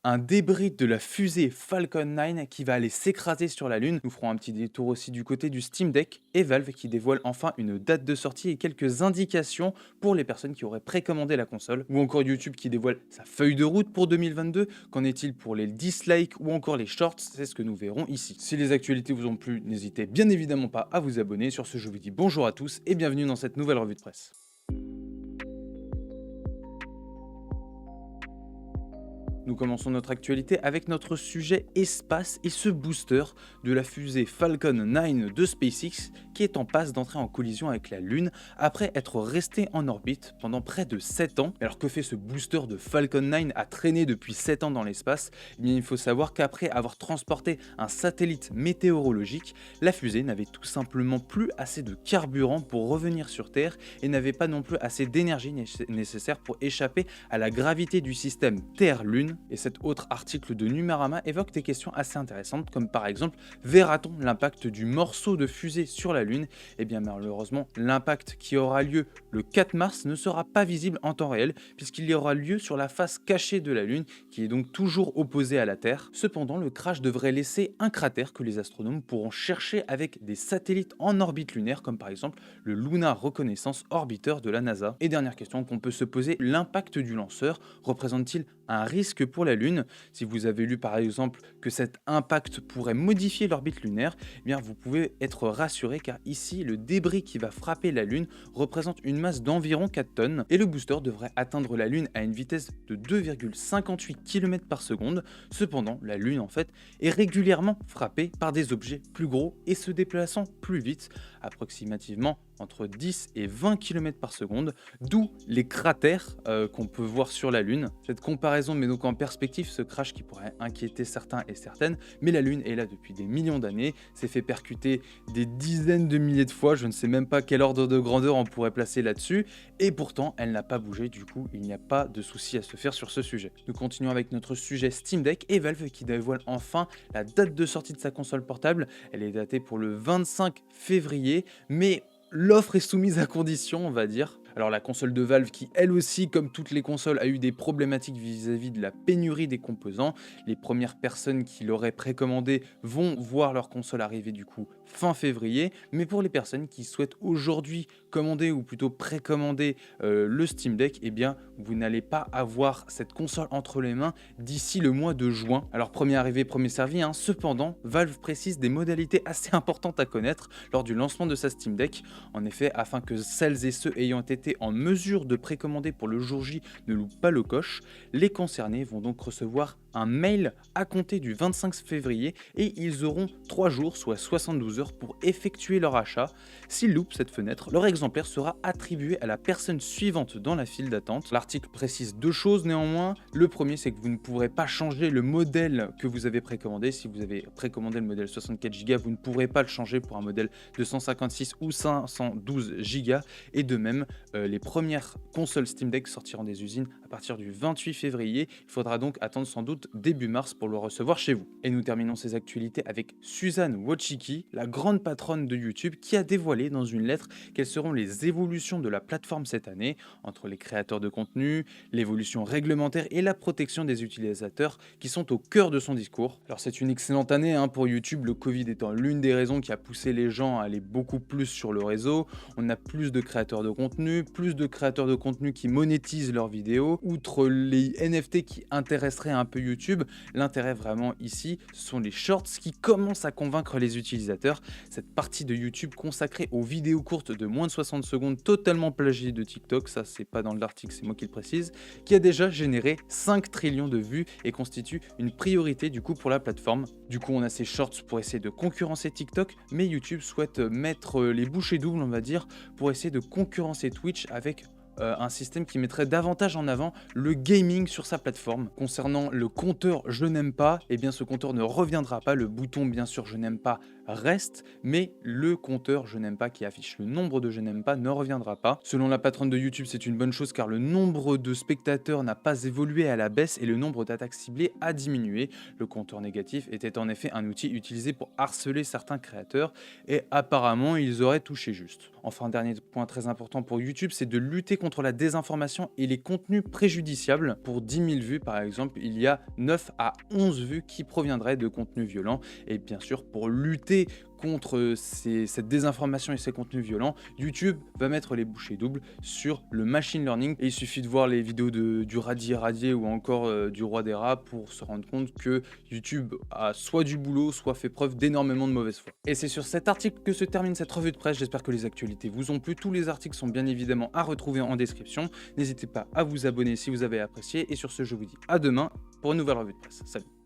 un débris de la fusée Falcon 9 qui va aller s'écraser sur la Lune. Nous ferons un petit détour aussi du côté du Steam Deck et Valve qui dévoile enfin une date de sortie et quelques indications pour les personnes qui auraient précommandé la console. Ou encore YouTube qui dévoile sa feuille de route pour 2022. Qu'en est-il pour les dislikes ou encore les shorts? C'est ce que nous verrons ici. Si les actualités vous ont plu, n'hésitez bien évidemment pas à vous abonner. Sur ce, je vous dis bonjour à tous et bienvenue dans cette nouvelle revue de presse. Nous commençons notre actualité avec notre sujet espace et ce booster de la fusée Falcon 9 de SpaceX qui est en passe d'entrer en collision avec la Lune après être resté en orbite pendant près de 7 ans. Alors que fait ce booster de Falcon 9 à traîner depuis 7 ans dans l'espace? Eh bien, il faut savoir qu'après avoir transporté un satellite météorologique, la fusée n'avait tout simplement plus assez de carburant pour revenir sur Terre et n'avait pas non plus assez d'énergie nécessaire pour échapper à la gravité du système Terre-Lune. Et cet autre article de Numerama évoque des questions assez intéressantes, comme par exemple, verra-t-on l'impact du morceau de fusée sur la Lune? Eh bien malheureusement, l'impact qui aura lieu le 4 mars ne sera pas visible en temps réel, puisqu'il y aura lieu sur la face cachée de la Lune, qui est donc toujours opposée à la Terre. Cependant, le crash devrait laisser un cratère que les astronomes pourront chercher avec des satellites en orbite lunaire, comme par exemple le Lunar Reconnaissance Orbiter de la NASA. Et dernière question qu'on peut se poser, l'impact du lanceur représente-t-il un risque pour la Lune? Si vous avez lu par exemple que cet impact pourrait modifier l'orbite lunaire, eh bien vous pouvez être rassuré car ici le débris qui va frapper la Lune représente une masse d'environ 4 tonnes et le booster devrait atteindre la Lune à une vitesse de 2,58 km par seconde. Cependant, la Lune en fait est régulièrement frappée par des objets plus gros et se déplaçant plus vite, approximativement entre 10 et 20 km par seconde, d'où les cratères qu'on peut voir sur la Lune. Cette comparaison met donc en perspective ce crash qui pourrait inquiéter certains et certaines, mais la Lune est là depuis des millions d'années, s'est fait percuter des dizaines de milliers de fois, je ne sais même pas quel ordre de grandeur on pourrait placer là-dessus, et pourtant elle n'a pas bougé, du coup il n'y a pas de souci à se faire sur ce sujet. Nous continuons avec notre sujet Steam Deck et Valve qui dévoile enfin la date de sortie de sa console portable. Elle est datée pour le 25 février, mais l'offre est soumise à condition, on va dire. Alors la console de Valve qui elle aussi, comme toutes les consoles, a eu des problématiques vis-à-vis de la pénurie des composants. Les premières personnes qui l'auraient précommandé vont voir leur console arriver du coup fin février. Mais pour les personnes qui souhaitent aujourd'hui commander ou plutôt précommander le Steam Deck, eh bien vous n'allez pas avoir cette console entre les mains d'ici le mois de juin. Alors premier arrivé, premier servi, hein. Cependant, Valve précise des modalités assez importantes à connaître lors du lancement de sa Steam Deck. En effet, afin que celles et ceux ayant été en mesure de précommander pour le jour J ne loupent pas le coche, les concernés vont donc recevoir un mail à compter du 25 février et ils auront 3 jours, soit 72 heures pour effectuer leur achat. S'ils loupent cette fenêtre, leur exemplaire sera attribué à la personne suivante dans la file d'attente. L'article précise deux choses néanmoins. Le premier, c'est que vous ne pourrez pas changer le modèle que vous avez précommandé. Si vous avez précommandé le modèle 64 Go, vous ne pourrez pas le changer pour un modèle 256 ou 512 Go. Et de même, les premières consoles Steam Deck sortiront des usines à partir du 28 février. Il faudra donc attendre sans doute début mars pour le recevoir chez vous. Et nous terminons ces actualités avec Suzanne Wojcicki, la grande patronne de YouTube, qui a dévoilé dans une lettre quelles seront les évolutions de la plateforme cette année entre les créateurs de contenu, l'évolution réglementaire et la protection des utilisateurs qui sont au cœur de son discours. Alors c'est une excellente année pour YouTube, le Covid étant l'une des raisons qui a poussé les gens à aller beaucoup plus sur le réseau. On a plus de créateurs de contenu qui monétisent leurs vidéos. Outre les NFT qui intéresseraient un peu YouTube, l'intérêt vraiment ici, ce sont les shorts qui commencent à convaincre les utilisateurs. Cette partie de YouTube consacrée aux vidéos courtes de moins de 60 secondes, totalement plagiées de TikTok, ça c'est pas dans l'article, c'est moi qui le précise, qui a déjà généré 5 trillions de vues et constitue une priorité du coup pour la plateforme. Du coup on a ces shorts pour essayer de concurrencer TikTok, mais YouTube souhaite mettre les bouchées doubles on va dire, pour essayer de concurrencer Twitch avec un système qui mettrait davantage en avant le gaming sur sa plateforme. Concernant le compteur je n'aime pas, eh bien ce compteur ne reviendra pas, le bouton bien sûr je n'aime pas reste, mais le compteur je n'aime pas qui affiche le nombre de je n'aime pas ne reviendra pas. Selon la patronne de YouTube, c'est une bonne chose car le nombre de spectateurs n'a pas évolué à la baisse et le nombre d'attaques ciblées a diminué. Le compteur négatif était en effet un outil utilisé pour harceler certains créateurs et apparemment ils auraient touché juste. Enfin, dernier point très important pour YouTube, c'est de lutter contre contre la désinformation et les contenus préjudiciables. Pour 10 000 vues par exemple, il y a 9 à 11 vues qui proviendraient de contenus violents. Et bien sûr, pour lutter contre cette désinformation et ces contenus violents, YouTube va mettre les bouchées doubles sur le machine learning. Et il suffit de voir les vidéos du Radier ou encore du Roi des Rats pour se rendre compte que YouTube a soit du boulot, soit fait preuve d'énormément de mauvaise foi. Et c'est sur cet article que se termine cette revue de presse. J'espère que les actualités vous ont plu. Tous les articles sont bien évidemment à retrouver en description. N'hésitez pas à vous abonner si vous avez apprécié. Et sur ce, je vous dis à demain pour une nouvelle revue de presse. Salut!